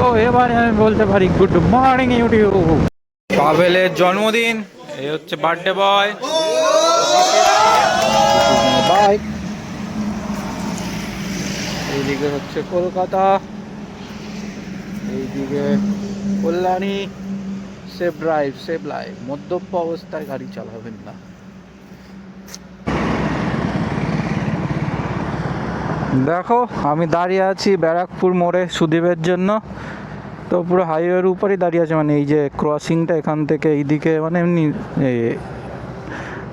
তো এবারে আমি বলতে পারি গুড মর্নিং ইউটিউব। পাভেলের জন্মদিন, এই হচ্ছে বার্থডে বয়। বাইক, এইদিকে হচ্ছে কলকাতা, এইদিকে Kalyani. Safe drive, safe life. মদ্যপ অবস্থায় গাড়ি চালাবেন না। দেখো আমি দাঁড়িয়ে আছি ব্যারাকপুর মোড়ে সুদীপের জন্য। তো পুরো হাইওয়ের উপরেই দাঁড়িয়ে আছে, মানে এই যে ক্রসিংটা এখান থেকে এইদিকে, মানে এমনি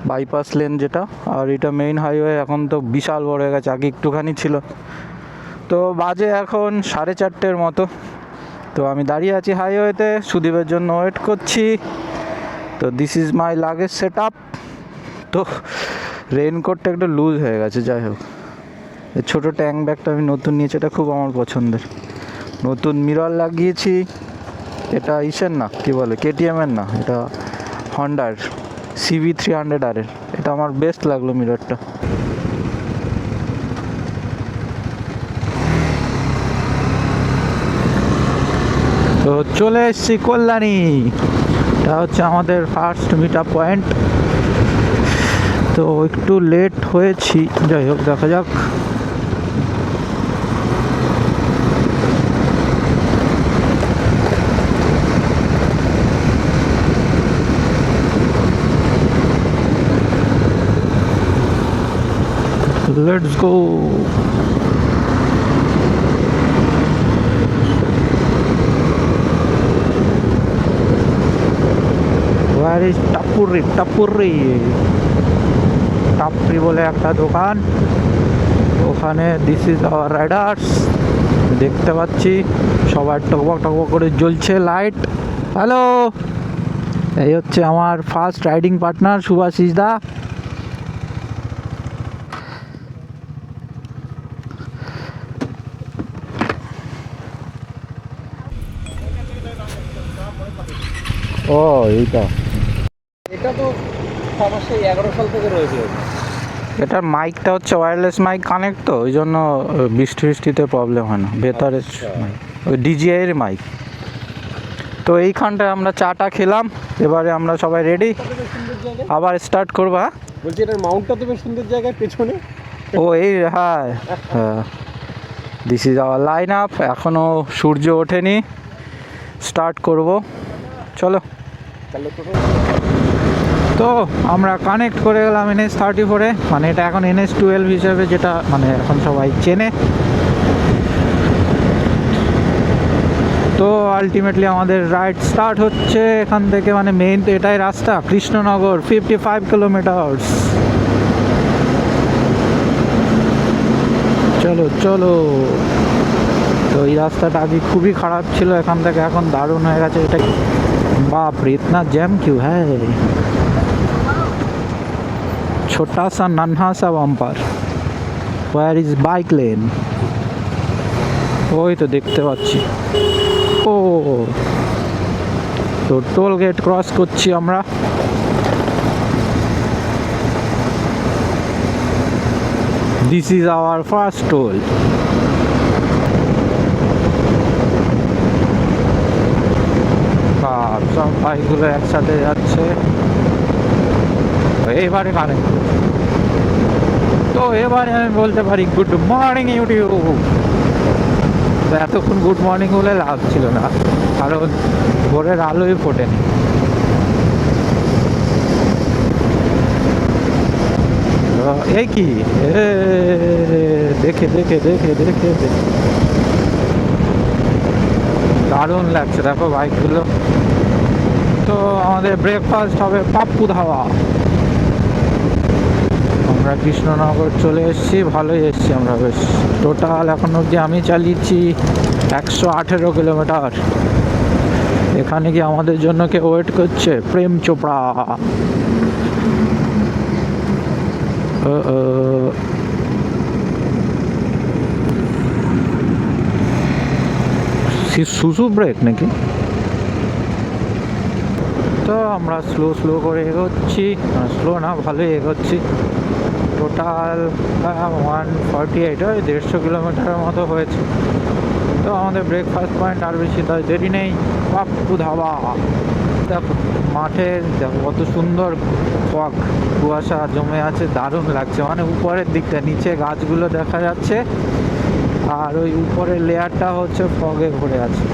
বাইপাস লেন যেটা, আর এটা মেইন হাইওয়ে। এখন তো বিশাল বড় হয়ে গেছে, আগে একটুখানি ছিল। তো বাজে এখন 4:30 মতো। তো আমি দাঁড়িয়ে আছি হাইওয়েতে, সুদীপের জন্য ওয়েট করছি। তো this is my luggage set up. তো রেইনকোটটা একটু লুজ হয়ে গেছে, যাই হোক। এই ছোটো ট্যাঙ্ক ব্যাগটা আমি নতুন নিয়েছি, এটা খুব আমার পছন্দের। নতুন মিরর লাগিয়েছি, এটা ইসের না, কী বলে, কেটিএমের না, এটা হন্ডার CV300R এর। এটা আমার বেস্ট লাগলো মিররটা। তো চলে এসেছি কল্যাণী। এটা হচ্ছে আমাদের ফার্স্ট মিট আপ পয়েন্ট। তো একটু লেট হয়েছি, যাই হোক দেখা যাক। Let's go. Where is Tapuri? Tapuri বলে একটা দোকান, ওখানে দিস ইজ আওয়ার রাইডার্স। দেখতে পাচ্ছি সবার টকবক টকবক করে জ্বলছে লাইট। হ্যালো, এই হচ্ছে আমার ফার্স্ট রাইডিং পার্টনার সুভাশিস দা। ও এইটা, এটা তো সমস্যা 11 সাল থেকে রয়েছে। এটার মাইকটা হচ্ছে ওয়্যারলেস মাইক কানেক্ট, তো ওই জন্য বৃষ্টি বৃষ্টিতে প্রবলেম হয় না। ভেতরে মাইক, ওই DJI-এর মাইক। তো এইখানটায় আমরা চাটা খেলাম, এবারে আমরা সবাই রেডি, আবার স্টার্ট করবো। হ্যাঁ বলছি এটার মাউন্টটা তো বেশ সুন্দর জায়গায় পেছনে। ও এই, হ্যাঁ হ্যাঁ, this is our line up. এখনও সূর্য ওঠেনি, স্টার্ট করব, চলো। তো আমরা কানেক্ট করে গেলাম NH34-এ, মানে এটা এখন NH12 হিসেবে, যেটা মানে এখন সবাই চেনে। তো আলটিমেটলি আমাদের রাইড স্টার্ট হচ্ছে এখান থেকে, মানে মেইন তো এটাই রাস্তা, কৃষ্ণনগর, 55 কিলোমিটার। চলো চলো। তো এই রাস্তাটা আগে খুবই খারাপ ছিল, এখান থেকে এখন দারুণ হয়ে গেছে। এটা বাপ রে, ইতনা জ্যাম কিউ হ্যায়। छोटा सा नन्हा सा bumper. Where is bike lane? ওই তো দেখতে পাচ্ছি। ও, তো টোল গেট ক্রস করছি আমরা। This is our first toll. সব বাইকগুলো একসাথে যাচ্ছে, এবারে কানেক্ট। তো এবারে আমি বলতে পারি গুড মর্নিং ইউটিউব। তো এতক্ষণ গুড মর্নিং বলে লাভ ছিল না, কারণ ভোরের আলোই ফোটেনি। এই কি দেখে দেখে দেখে দেখে দারুণ লাগছে, দেখো বাইকগুলো। তো আমাদের ব্রেকফাস্ট হবে পাপ্পু ধাবা। আমরা কৃষ্ণনগর চলে এসেছি, ভালোই এসেছি আমরা বেশ। টোটাল এখন অবধি আমি চালিয়েছি 118 কিলোমিটার। এখানে কি আমাদের জন্য কে ওয়েট করছে? প্রেম চোপড়া। সুসু ব্রেক নাকি? তো আমরা স্লো স্লো করে এগোচ্ছি, স্লো না ভালোই এগোচ্ছি। টোটাল 148, ওই 150 কিলোমিটারের মতো হয়েছে। তো আমাদের ব্রেকফাস্ট পয়েন্ট আর বেশি তাই দেরি নেই, পাপ্পু ধাবা। দেখো মাঠে দেখো কত সুন্দর ফগ, কুয়াশা জমে আছে, দারুণ লাগছে। মানে উপরের দিকটা, নিচে গাছগুলো দেখা যাচ্ছে আর ওই উপরের লেয়ারটা হচ্ছে ফগে ভরে আছে।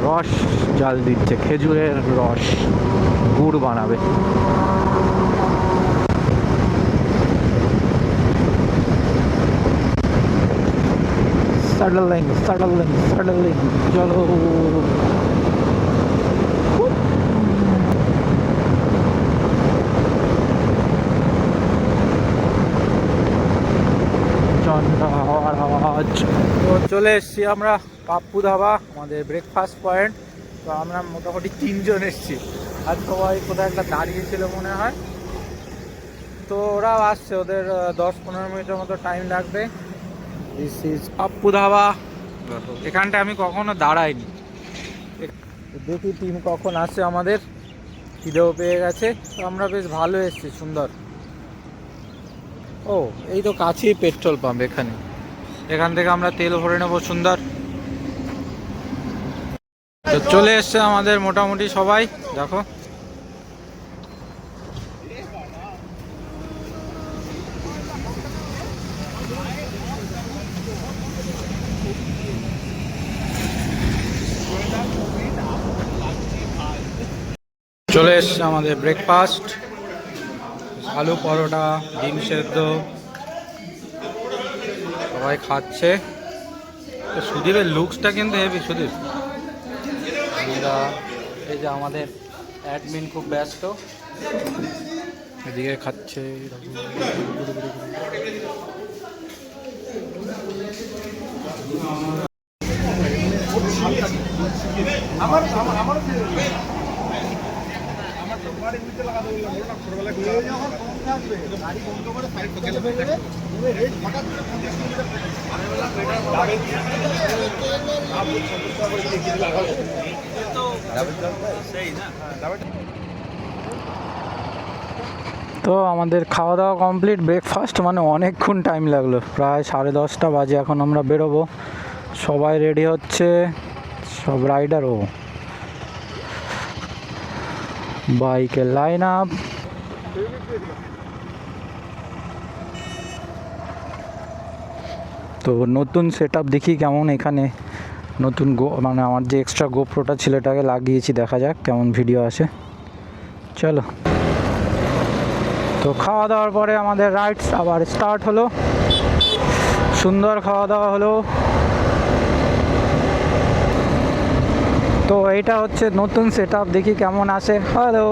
রস জাল দিচ্ছে, খেজুরের রস, গুড় বানাবে। সাডলিং সাডলিং সাডলিং, চলো। তো চলে এসছি আমরা পাপ্পু ধাবা, আমাদের ব্রেকফাস্ট পয়েন্ট। তো আমরা মোটামুটি 3 জন এসছি। আর সবাই কোথাও একটা দাঁড়িয়েছিল মনে হয়, তো ওরাও আসছে, ওদের 10-15 মিনিটের মতো টাইম লাগবে। This is Pappu dhaba. এখানটায় আমি কখনো দাঁড়াইনি, দেখি টিম কখন আসছে। আমাদের খিদেও পেয়ে গেছে, তো আমরা বেশ ভালো এসছি, সুন্দর। ও এই তো কাছেই পেট্রোল পাম্প, এখান থেকে আমরা তেল ভরে নেবো, সুন্দর। তো চলে এসছে আমাদের মোটামুটি সবাই, দেখো। চলে এসছে আমাদের ব্রেকফাস্ট, আলু পরোটা, ডিম সেদ্ধ, সবাই খাচ্ছে। তো সুদীপের লুকসটা কিন্তু হেভি। সুদীপ, এই যে আমাদের অ্যাডমিন খুব ব্যস্ত, এদিকে খাচ্ছে। তো আমাদের খাওয়া দাওয়া কমপ্লিট, ব্রেকফাস্ট মানে অনেকক্ষণ টাইম লাগলো, প্রায় 10:30 বাজে। এখন আমরা বেরোবো, সবাই রেডি হচ্ছে, সব রাইডারও, বাইকের লাইন আপ। তো নতুন সেট আপ দেখি কেমন এখানে। নতুন মানে আমার যে এক্সট্রা গোপ্রোটা ছিল এটাকে লাগিয়েছি, দেখা যাক কেমন ভিডিও আসে। চলো। তো খাওয়া দাওয়ার পরে আমাদের রাইডস আবার স্টার্ট হলো, সুন্দর খাওয়া দাওয়া হলো। তো এইটা হচ্ছে নতুন সেট আপ, দেখি কেমন আসে। হ্যালো।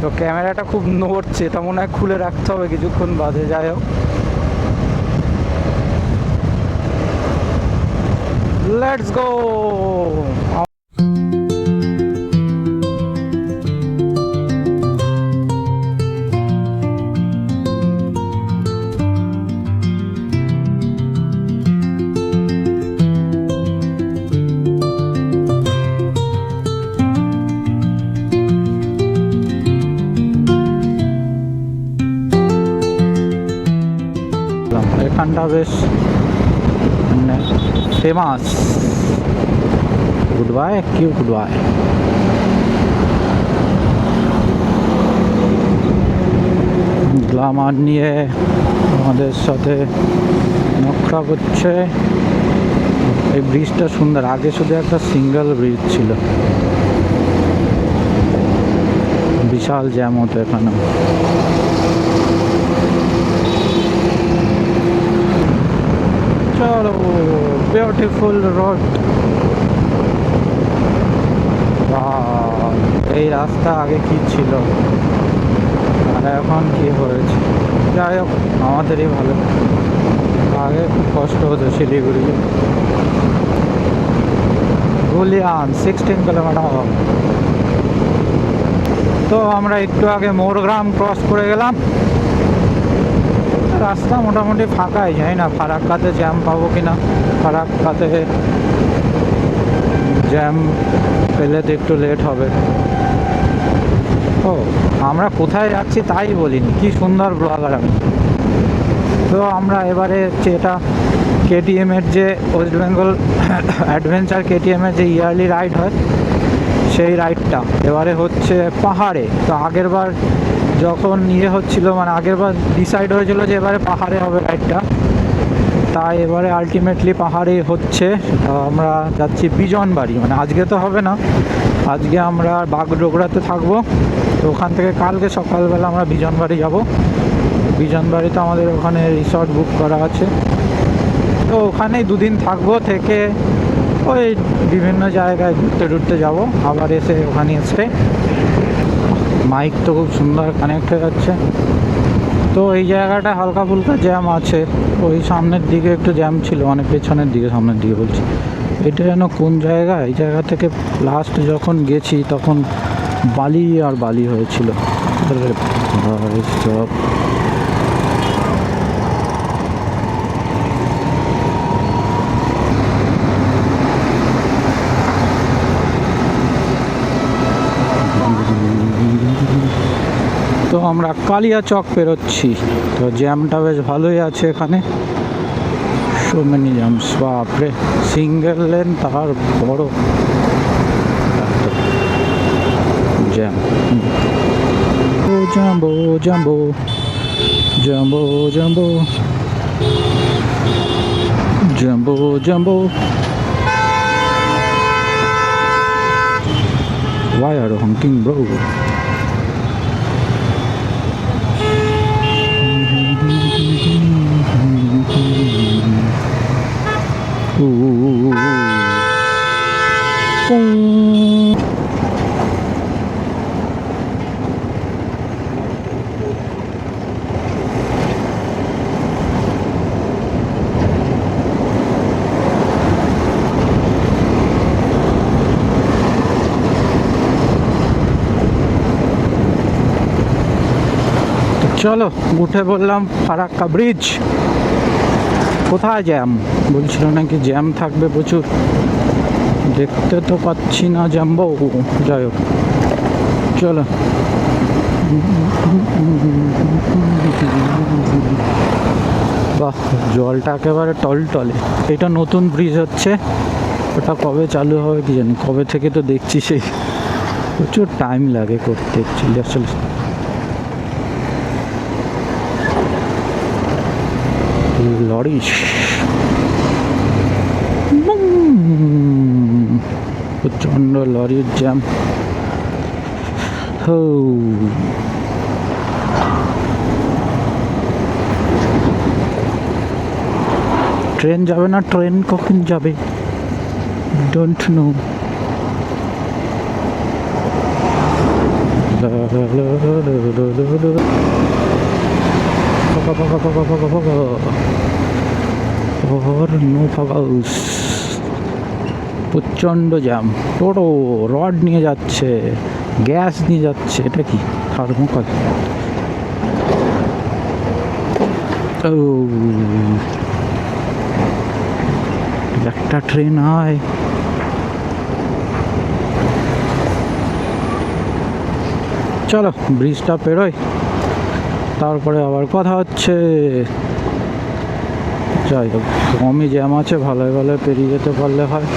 তো ক্যামেরাটা খুব নড়ছে, এটা মনে হয় খুলে রাখতে হবে কিছুক্ষণ বাদে। যাই হোক, লেটস গো। এখানটা বেশ ফেমাস। গুড বাই, কিউ গুড বাই। গ্লামার নিয়ে আমাদের সাথে নকশা করছে। এই ব্রিজটা সুন্দর, আগে শুধু একটা সিঙ্গেল ব্রিজ ছিল, বিশাল জ্যাম হতো এখানে। চলো, বিউটিফুল রোড। এই রাস্তা আগে কি ছিল আর এখন কি হয়েছে। যাই হোক, আমাদেরই ভালো। আগে খুব কষ্ট হতো শিলিগুড়ি। Guillain 16 kilometre. তো আমরা একটু আগে মোরগ্রাম ক্রস করে গেলাম। রাস্তা মোটামুটি ফাঁকাই, জানি না ফারাক্কাতে জ্যাম পাবো কিনা। ফারাক্কাতে জ্যাম পেলে তো একটু লেট হবে। ও, আমরা কোথায় যাচ্ছি তাই বলিনি, কি সুন্দর ব্লগার আমি। তো আমরা এবারে হচ্ছে এটা কেটিএমের যে ওয়েস্ট বেঙ্গল অ্যাডভেঞ্চার কেটিএমের যে ইয়ারলি রাইড হয় সেই রাইডটা এবারে হচ্ছে পাহাড়ে। তো আগের বার যখন হচ্ছিল, মানে আগের বার ডিসাইড হয়েছিল যে এবারে পাহাড়ে হবে রাইডটা, তাই এবারে আলটিমেটলি পাহাড়ে হচ্ছে। আমরা যাচ্ছি বিজনবাড়ি, মানে আজকে তো হবে না, আজকে আমরা বাগডোগরাতে থাকবো। তো ওখান থেকে কালকে সকালবেলা আমরা বিজনবাড়ি যাব। বিজনবাড়িতে আমাদের ওখানে রিসর্ট বুক করা আছে, তো ওখানেই দুদিন থাকবো। থেকে ওই বিভিন্ন জায়গায় ঘুরতে টুরতে যাবো, আবার এসে ওখানে স্টে। মাইক তো খুব সুন্দর কানেক্ট হয়ে যাচ্ছে। তো এই জায়গাটা হালকা ফুলকা জ্যাম আছে, ওই সামনের দিকে একটু জ্যাম ছিল, অনেক পেছনের দিকে, সামনের দিকে বলছি। এটা যেন কোন জায়গা, এই জায়গা থেকে লাস্ট যখন গেছি তখন বালি আর বালি হয়েছিল। সব তো আমরা কালিয়াচক পেরোচ্ছি। তো জ্যামটা বেশ ভালোই আছে এখানে, সো মেনি জ্যামস। বাপরে, সিঙ্গেল লেন তার বড় জ্যাম। ও jumbo jumbo jumbo jumbo jumbo jumbo. Why are you honking, bro? চলো উঠে বললাম ফারাক্কা ব্রিজ। কোথায় জ্যাম বলছিল, নাকি জ্যাম থাকবে প্রচুর, দেখতে তো পাচ্ছি না জ্যাম্বো। যাই হোক চলো। বাহ, জলটা একেবারে টলটলে। এটা নতুন ব্রিজ হচ্ছে, ওটা কবে চালু হবে কি জানি। কবে থেকে তো দেখছি, সেই প্রচুর টাইম লাগে করতে অ্যাকচুয়ালি। আসলে লরি প্রচণ্ড লরির জ্যাম। ট্রেন যাবে না, ট্রেন কখন যাবে ডোন্ট নো। প্রচণ্ড জ্যাম। টোটো রড নিয়ে যাচ্ছে, গ্যাস নিয়ে যাচ্ছে। এটা কি থার্মোকল? ও, একটা ট্রেন আয়। চলো ব্রিজটা পেরোই, তারপরে আবার কথা হচ্ছে। যাই হোক, কমই জ্যাম আছে, ভালোই ভালো পেরিয়ে যেতে পারলে হয়।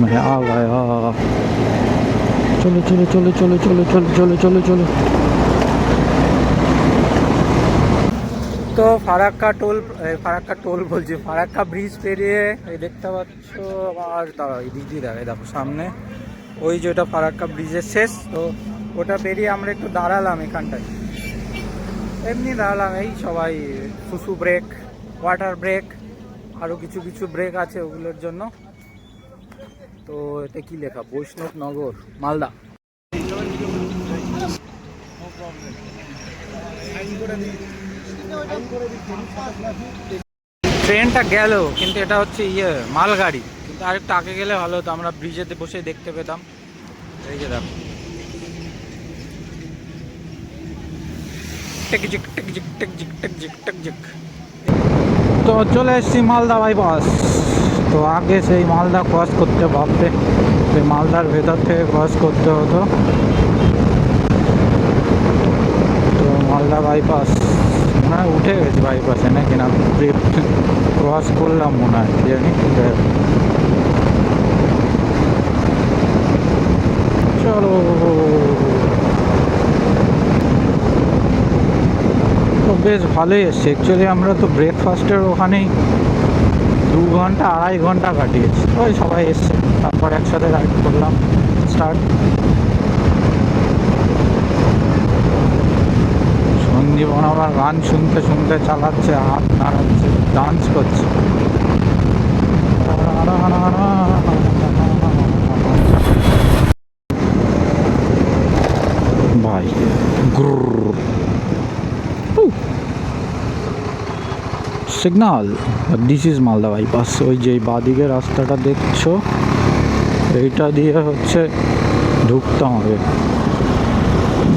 মানে চলো চলো চলো চলো চলো চলো চলো চলো চলো। তো ফারাক্কা টোল বলছি, ফারাক্কা ব্রিজ পেরিয়ে এই দেখতে পাচ্ছ আবার, দাঁড়াও এই দিক দিয়ে দেখো সামনে ওই যে ওটা ফারাক্কা ব্রিজের শেষ। তো ওটা পেরিয়ে আমরা একটু দাঁড়ালাম এখানটায়, এমনি দাঁড়ালাম, এই সবাই সুসু ব্রেক, ওয়াটার ব্রেক, আরও কিছু কিছু ব্রেক আছে ওগুলোর জন্য। তো এতে কি লেখা, বৈষ্ণবনগর মালদা। ট্রেনটা গেল, কিন্তু এটা হচ্ছে মালগাড়ি, কিন্তু আরেকটু আগে গেলে ভালো হতো, আমরা ব্রিজেতে বসে দেখতে পেতাম। এই যে দেখো, টেকজিক টেকজিক টেকজিক টেকজিক টেকজিক। তো চলে এসেছি মালদা বাইপাস। তো আগে সেই মালদা ক্রস করতে ভাবতে, সেই মালদার ভেতর থেকে ক্রস করতে হতো। তো মালদা বাইপাস মনে হয় উঠে গেছি বাইপাসে, নাকি না ক্রস করলাম মনে হয়, জানি। চলো, তো বেশ ভালোই এসছে। অ্যাকচুয়ালি আমরা তো ব্রেকফাস্টের ওখানেই 2 ঘন্টা 2.5 ঘন্টা কাটিয়েছি। ওই সবাই এসছে, তারপর একসাথে রাইড করলাম স্টার্ট। সঞ্জীবন আবার গান শুনতে শুনতে চালাচ্ছে, হাত নাড়াচ্ছে, ডান্স করছে। ভাই signal, this is Malda bypass. ওই যে বাঁদিকে রাস্তাটা দেখছো, এইটা দিয়ে হচ্ছে ঢুকতাম হবে,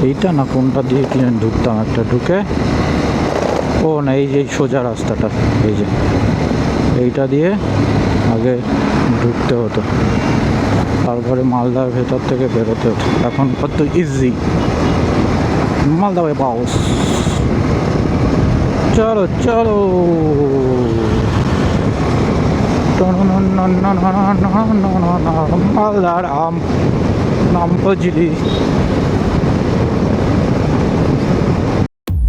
এইটা না কোনটা দিয়ে কি ঢুকতাম, একটা ঢুকে, ও না এই যে সোজা রাস্তাটা, এই যে এইটা দিয়ে আগে ঢুকতে হতো, তারপরে মালদার ভেতর থেকে বেরোতে হতো। এখন কত ইজি মালদা বাইপাস। চলো চলো, মালদার আম নাম ফজলি।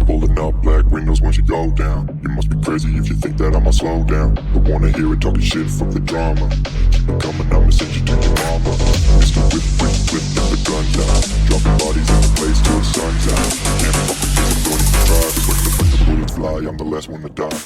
Pulling up black windows once you go down. You must be crazy if you think that I'ma slow down. Don't wanna hear it talking shit from the drama. Keep it coming, I'ma send you to your mama. Mr. Whip, whip, whip, get the guns out. Dropping bodies in the place till the sun's out. Can't fuck with this, I'm going to try. 'Cause when the bullets fly, I'm the last one to die.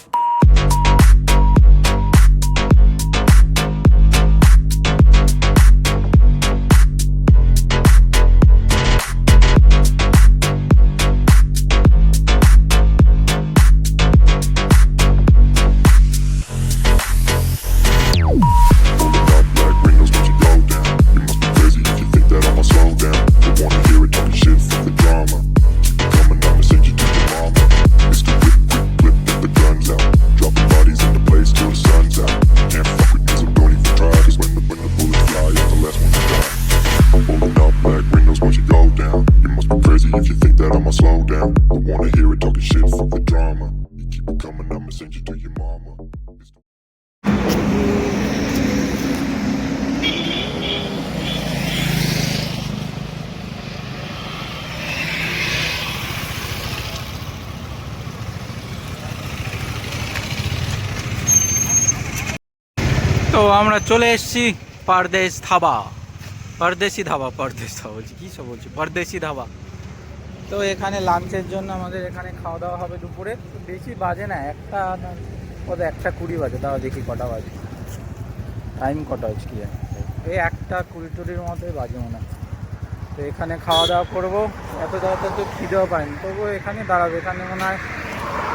তো আমরা চলে এসেছি পারদেশ ধাবা, পরদেশি ধাবা, পরদেশ ধাবা বলছি, কী সব বলছি, পরদেশি ধাবা। তো এখানে লাঞ্চের জন্য আমাদের এখানে খাওয়া দাওয়া হবে দুপুরে। বেশি বাজে না, 1:20 বাজে, তাও দেখি কটা বাজে, টাইম কটা হচ্ছে কি এই 1:20 মতোই বাজে মনে হয়। তো এখানে খাওয়া দাওয়া করবো। এত তাড়াতাড়ি তো খিদেও পাইনি, তবুও এখানে দাঁড়াবো। এখানে মনে হয়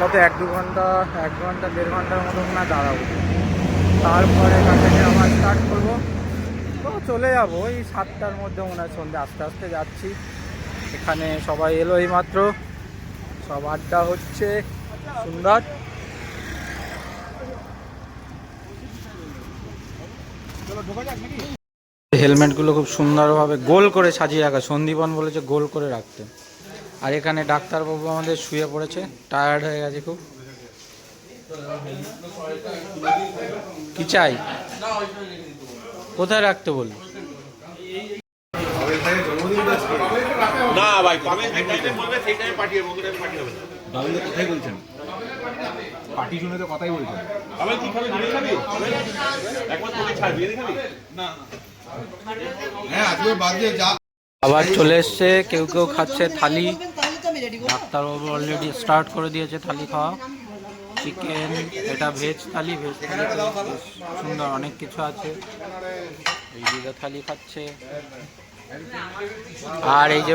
কত 1-2 ঘন্টা, 1 ঘন্টা 1.5 ঘন্টার মতো মনে হয় দাঁড়াবো। তারপরে এখান থেকে আবার স্টার্ট করবো। তো চলে যাবো ওই 7টার মধ্যে মনে হয় সন্ধ্যে। আস্তে আস্তে যাচ্ছি। এখানে সবাই এলো এই মাত্র, সব আড্ডা হচ্ছে সুন্দর। হেলমেটগুলো খুব সুন্দরভাবে গোল করে সাজিয়ে রাখা, সন্দীপন বলেছে গোল করে রাখতে। আর এখানে ডাক্তারবাবু আমাদের শুয়ে পড়েছে, টায়ার্ড হয়ে গেছে খুব। কি চাই, কোথায় রাখতে বললি? না ভাই, পাবেন যে টাইমে বলবে সেই টাইমে পাঠিয়ে দেবো, ওকে টাইমে পাঠিয়ে দেবেন। দাদা কথাই বলছেন, পার্টি শুনে তো কথাই বলছেন। পাবেন কি খাবে, বিরিয়ানি খাবি? একবার তোকে ছাড়, বিরিয়ানি খাবি? না হ্যাঁ আজকে বাদ দিয়ে যা। আবার চলে এসছে, কেউ কেউ খাচ্ছে থালি। ডাক্তারবাবু অলরেডি স্টার্ট করে দিয়েছে থালি খাওয়া। চিকেন, এটা ভেজ থালি। ভেজ থালি সুন্দর, অনেক কিছু আছে। এই দিকে থালি খাচ্ছে। আর এই যে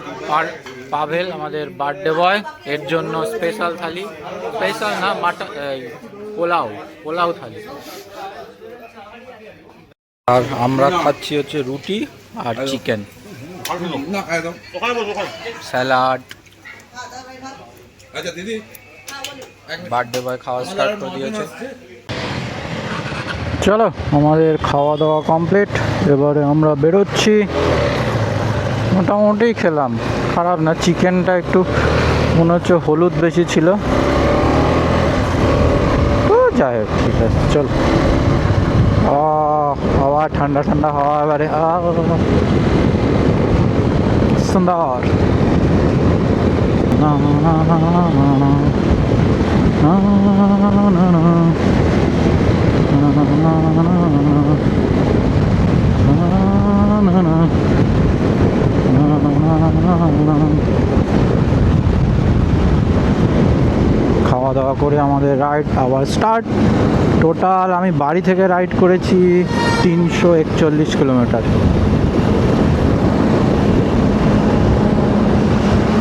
পাভেল আমাদের বার্থডে বয়, এর জন্য স্পেশাল থালি, স্পেশাল না মাটন, পোলাও থালি। আর আমরা খাচ্ছি হচ্ছে রুটি আর চিকেন, স্যালাড। আচ্ছা দিদি, বার্থডে বয় খাওয়া স্টার্ট করে দিয়েছে। চলো, আমাদের খাওয়া দাওয়া কমপ্লিট। এবারে আমরা বেরোচ্ছি। মোটামুটি খেলাম, খারাপ না। চিকেনটা একটু মনে হচ্ছে হলুদ বেশি ছিল, তো যাই হোক, ঠিক আছে। চলো, হাওয়া ঠান্ডা ঠান্ডা হাওয়া, এবারে সুন্দর। না না না না না খাওয়া দাওয়া করে আমাদের রাইড আবার স্টার্ট। টোটাল আমি বাড়ি থেকে রাইড করেছি 341 কিলোমিটার।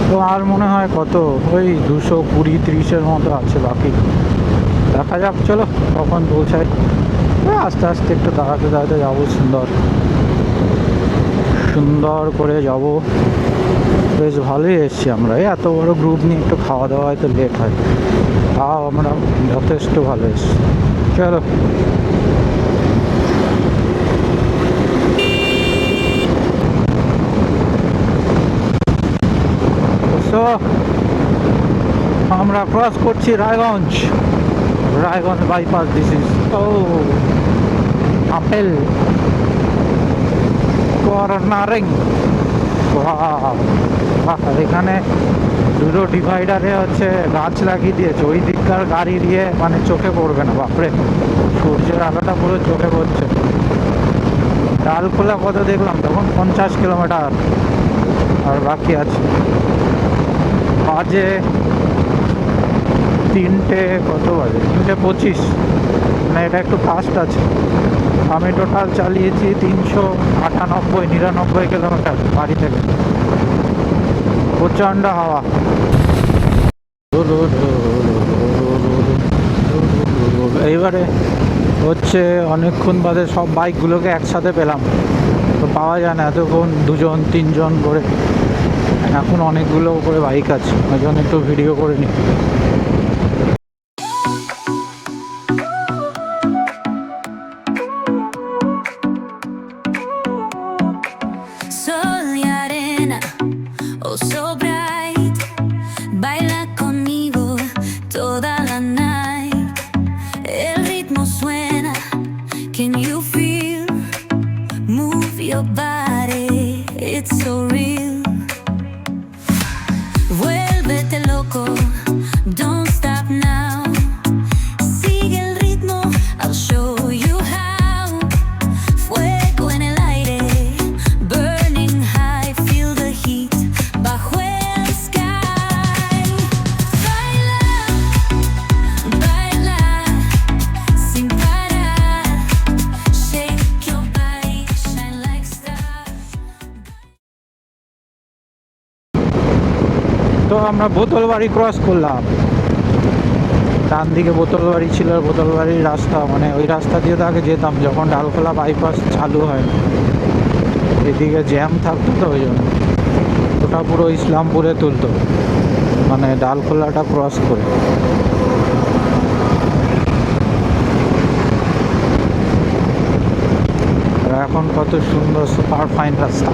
তো আর মনে হয় কত, ওই 220-30 মতো আছে বাকি। দেখা যাক, চলো কখন পৌঁছায়। আস্তে আস্তে একটু দাঁড়াতে দাঁড়াতে যাবো, সুন্দর করে যাব। বেশ ভালোই এসছি আমরা, এত বড় গ্রুপ নিয়ে একটু খাওয়া দাওয়া হয়তো লেট হয়, তাও আমরা যথেষ্ট ভালো এসছি। চলো, আমরা ক্রস করছি Raiganj bypass. This is apple cornering. এখানে দুটো ডিভাইডারে হচ্ছে গাছ লাগিয়ে দিয়েছে, ওই দিককার গাড়ি দিয়ে মানে চোখে পড়বে না। বাপরে, সূর্যের আলোটা পুরো চোখে পড়ছে। ডালখোলা কত দেখলাম তখন, 50 কিলোমিটার আর বাকি আছে। বাজে 3:25, মানে এটা একটু ফাস্ট আছে। আমি টোটাল চালিয়েছি 398-99 কিলোমিটার বাড়ি থেকে। প্রচণ্ড হাওয়া। এইবারে হচ্ছে অনেকক্ষণ বাদে সব বাইকগুলোকে একসাথে পেলাম, তো পাওয়া যায় না এতক্ষণ 2-3 করে। এখন অনেকগুলো করে বাইক আছে, ওই জন্য একটু ভিডিও করে নিই। Sol y arena, oh so bright, baila conmigo toda la night. El ritmo suena, can you feel? Move your body, it's so real. Vuélvete loco, don't stop now. Sigue el ritmo, I'll show you how. Fuego en el aire, burning high, feel the heat bajo el sky. Baila, baila, sin parar. Shake your body, shine like stars. তো আমরা বোতলবাড়ি cross করলাম। ডান দিকে বোতলবাড়ি ছিল, বোতলবাড়ির রাস্তা, মানে ওই রাস্তা দিয়ে তো আগে যেতাম যখন ডালখোলা বাইপাস চালু হয়। এদিকে জ্যাম থাকতো, তো ওই জন্য ওটা পুরো ইসলামপুরে তুলতো, মানে ডালখোলাটা ক্রস করে। আর এখন কত সুন্দর সুপার ফাইন রাস্তা।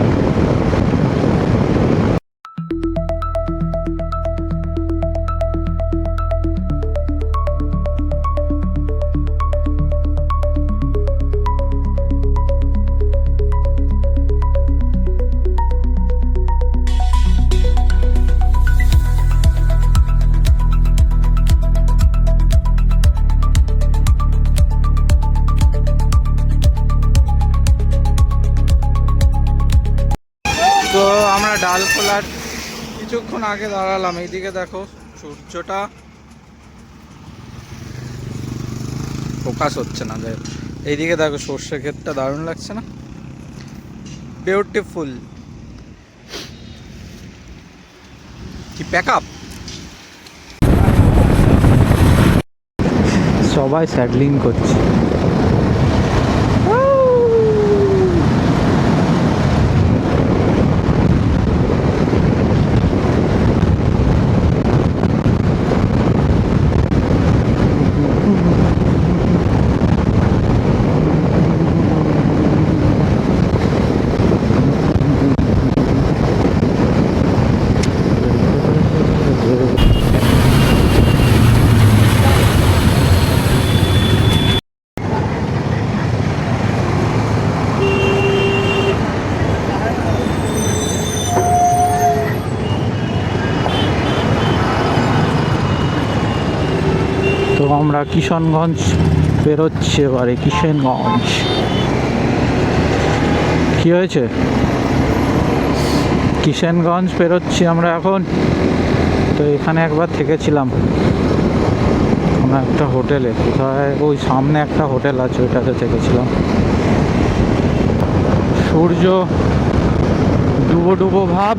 তো আমরা ডালখোলার কিছুক্ষণ আগে দাঁড়ালাম। এইদিকে দেখো সূর্যটা ফোকাস হচ্ছে না। যাই হোক, এইদিকে দেখো সর্ষে ক্ষেতটা দারুণ লাগছে না, বিউটিফুল। কি প্যাক আপ, সবাই স্যাডলিং করছে। তো আমরা কিশনগঞ্জ বেরোচ্ছি এবারে। কিশনগঞ্জ কি হয়েছে? কিশনগঞ্জ বেরোচ্ছি আমরা এখন। তো এখানে একবার থেকেছিলাম কোনো একটা হোটেলে, কোথায় ওই সামনে একটা হোটেল আছে, ওইটাতে থেকেছিলাম। সূর্য ডুবো ডুবো ভাব।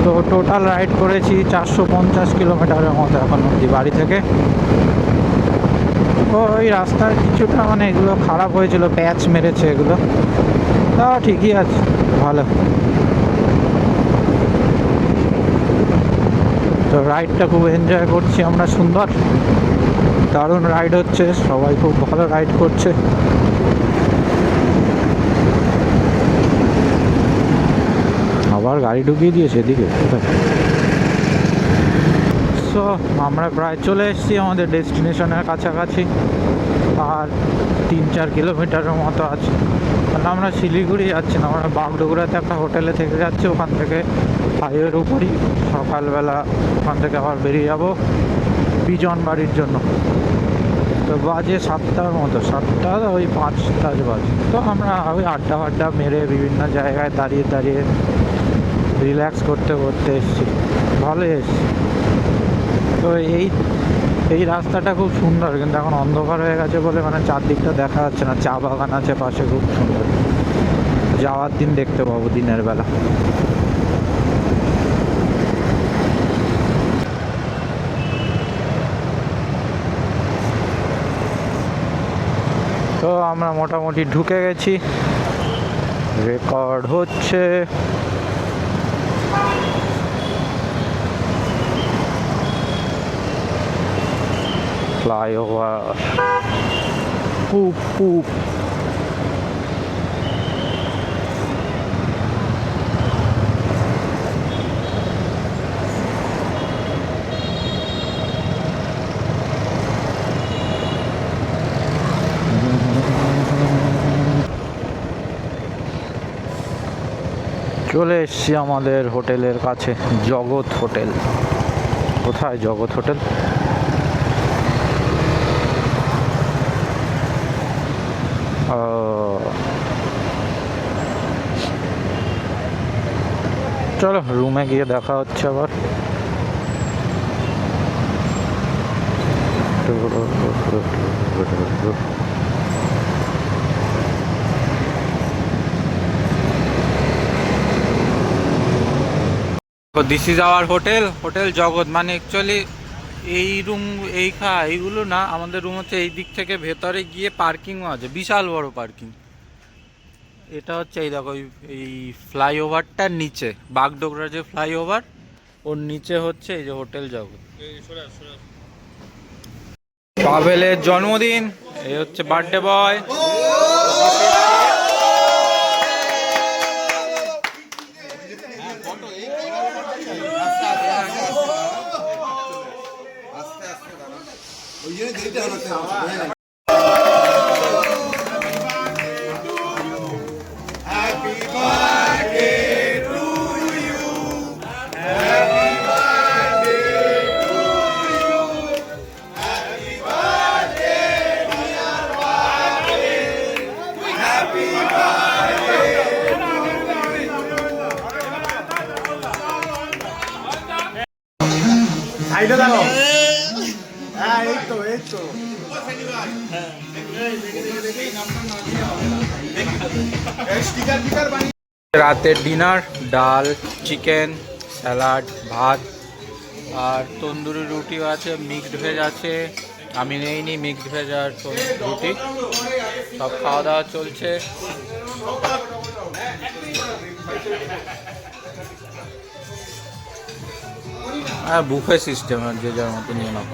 তো টোটাল রাইড করেছি 450 কিলোমিটারের মতো এখন অবধি বাড়ি থেকে। ওই রাস্তার কিছুটা মানে এগুলো খারাপ হয়েছিল, প্যাচ মেরেছে এগুলো, তাও ঠিকই আছে, ভালো। তো রাইডটা খুব এনজয় করছি আমরা, সুন্দর দারুণ রাইড হচ্ছে, সবাই খুব ভালো রাইড করছে। আবার গাড়ি ঢুকিয়ে দিয়েছে এদিকে। সো আমরা প্রায় চলে এসেছি আমাদের ডেস্টিনেশনের কাছাকাছি, আর 3-4 কিলোমিটারের মতো আছে। কারণ আমরা শিলিগুড়ি যাচ্ছি না, আমরা বাগডোগরাতে একটা হোটেলে থেকে যাচ্ছি, ওখান থেকে হাইওয়ের উপরই সকালবেলা ওখান থেকে আবার বেরিয়ে যাব বিজন বাড়ির জন্য। তো বাজে 7টার মতো, 7টা ওই 5টা বাজে। তো আমরা ওই আড্ডা ফাড্ডা মেরে বিভিন্ন জায়গায় দাঁড়িয়ে দাঁড়িয়ে রিল্যাক্স করতে করতে এসেছি, ভালোই এসেছি। তো এই রাস্তাটা খুব সুন্দর, কিন্তু এখন অন্ধকার হয়ে গেছে বলে মানে চারদিকটা দেখা যাচ্ছে না। চা বাগান আছে পাশে, খুব সুন্দর, যাওয়ার দিন দেখতে পাবো দিনের বেলা। তো আমরা মোটামুটি ঢুকে গেছি, রেকর্ড হচ্ছে। ফ্লাইওভার পুপ পুপ। চলে এসছি আমাদের হোটেলের কাছে, জগৎ হোটেল। কোথায় জগৎ হোটেল? চলো রুমে গিয়ে দেখা হচ্ছে আবার। This is our hotel, hotel জগৎ। মানে অ্যাকচুয়ালি এই রুম এইগুলো না, আমাদের রুম হচ্ছে এই দিক থেকে ভেতরে গিয়ে পার্কিংও আছে, বিশাল বড় পার্কিং। এটা হচ্ছে এই দেখো এই ফ্লাইওভারটার নিচে, বাগডোগরা যে ফ্লাইওভার, ওর নিচে হচ্ছে এই যে হোটেল জগৎ। পাভেলের জন্মদিন, এই হচ্ছে বার্থডে বয়। সাইডে দাও। হ্যাঁ এই তো রাতের ডিনার ডাল চিকেন স্যালাড ভাত আর তন্দুরি রুটিও আছে, মিক্সড ভেজ আছে, আমি নেইনি মিক্সড ভেজ আর রুটি, সব খাওয়া দাওয়া চলছে। হ্যাঁ বুফে সিস্টেম, আর যে যার মতো নিয়ে নাও।